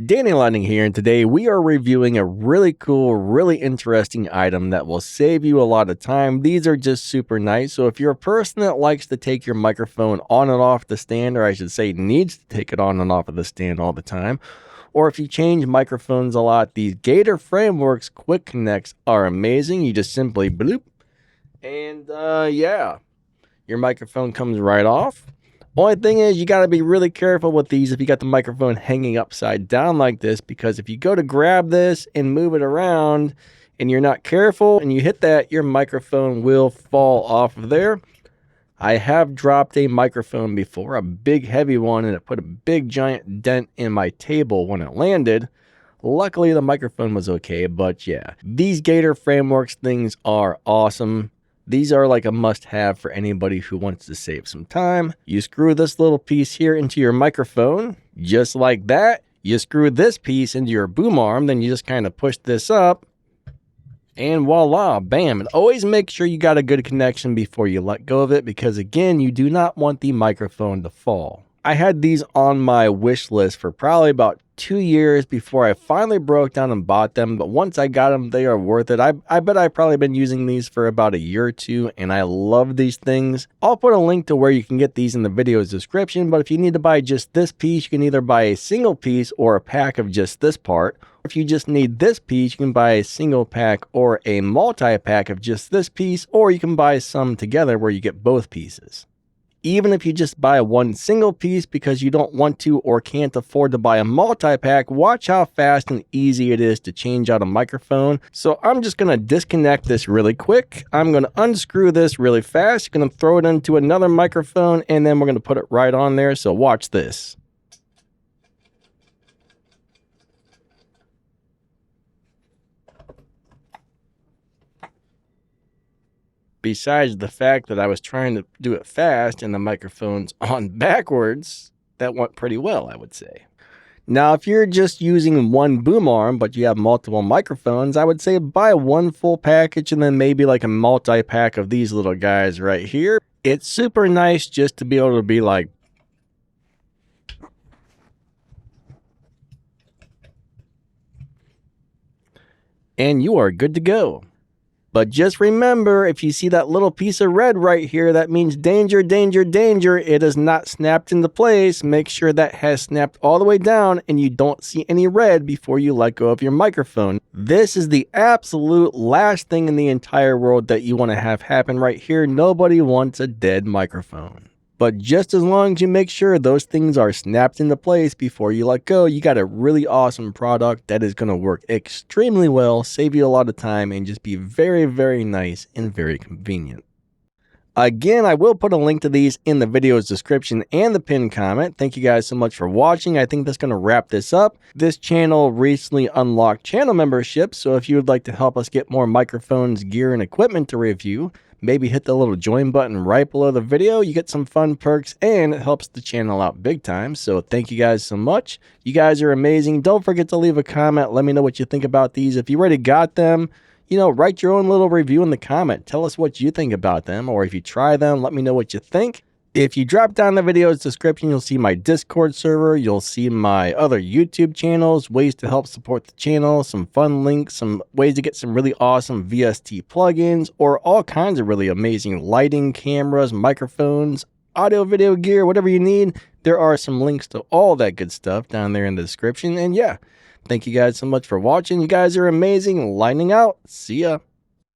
Danny Lightning here, and today we are reviewing a really cool, really interesting item that will save you a lot of time. These are just super nice, so if you're a person that likes to take your microphone on and off the stand, or I should say needs to take it on and off of the stand all the time, or if you change microphones a lot, these Gator Frameworks Quick Connects are amazing. You just simply bloop, and yeah, your microphone comes right off. Only thing is, you got to be really careful with these if you got the microphone hanging upside down like this, because if you go to grab this and move it around and you're not careful and you hit that, your microphone will fall off of there. I have dropped a microphone before, a big heavy one, and it put a big giant dent in my table when it landed. Luckily, the microphone was okay, but yeah, these Gator Frameworks things are awesome. These are like a must-have for anybody who wants to save some time. You screw this little piece here into your microphone, just like that. You screw this piece into your boom arm, then you just kind of push this up, and voila, bam. And always make sure you got a good connection before you let go of it, because again, you do not want the microphone to fall. I had these on my wish list for probably about 2 years before I finally broke down and bought them, but once I got them, they are worth it. I bet I've probably been using these for about a year or two, and I love these things. I'll put a link to where you can get these in the video's description, but if you need to buy just this piece, you can either buy a single piece or a pack of just this part. If you just need this piece, you can buy a single pack or a multi-pack of just this piece, or you can buy some together where you get both pieces. Even if you just buy one single piece because you don't want to or can't afford to buy a multi-pack, watch how fast and easy it is to change out a microphone. So I'm just going to disconnect this really quick. I'm going to unscrew this really fast. You're going to throw it into another microphone, and then we're going to put it right on there. So watch this. Besides the fact that I was trying to do it fast and the microphone's on backwards, that went pretty well, I would say. Now, if you're just using one boom arm, but you have multiple microphones, I would say buy one full package and then maybe like a multi-pack of these little guys right here. It's super nice just to be able to be like, and you are good to go. But just remember, if you see that little piece of red right here, that means danger, danger, danger. It is not snapped into place. Make sure that has snapped all the way down and you don't see any red before you let go of your microphone. This is the absolute last thing in the entire world that you want to have happen right here. Nobody wants a dead microphone. But just as long as you make sure those things are snapped into place before you let go, you got a really awesome product that is going to work extremely well, save you a lot of time, and just be very, very nice and very convenient. Again, I will put a link to these in the video's description and the pinned comment. Thank you guys so much for watching. I think that's going to wrap this up. This channel recently unlocked channel membership, so if you would like to help us get more microphones, gear, and equipment to review, maybe hit the little join button right below the video. You get some fun perks and it helps the channel out big time. So thank you guys so much. You guys are amazing. Don't forget to leave a comment. Let me know what you think about these. If you already got them, write your own little review in the comment. Tell us what you think about them, or if you try them, let me know what you think. If you drop down the video's description, you'll see my Discord server, you'll see my other YouTube channels, ways to help support the channel, some fun links, some ways to get some really awesome VST plugins, or all kinds of really amazing lighting, cameras, microphones, audio, video gear, whatever you need. There are some links to all that good stuff down there in the description. And yeah, thank you guys so much for watching. You guys are amazing. Lightning out. See ya.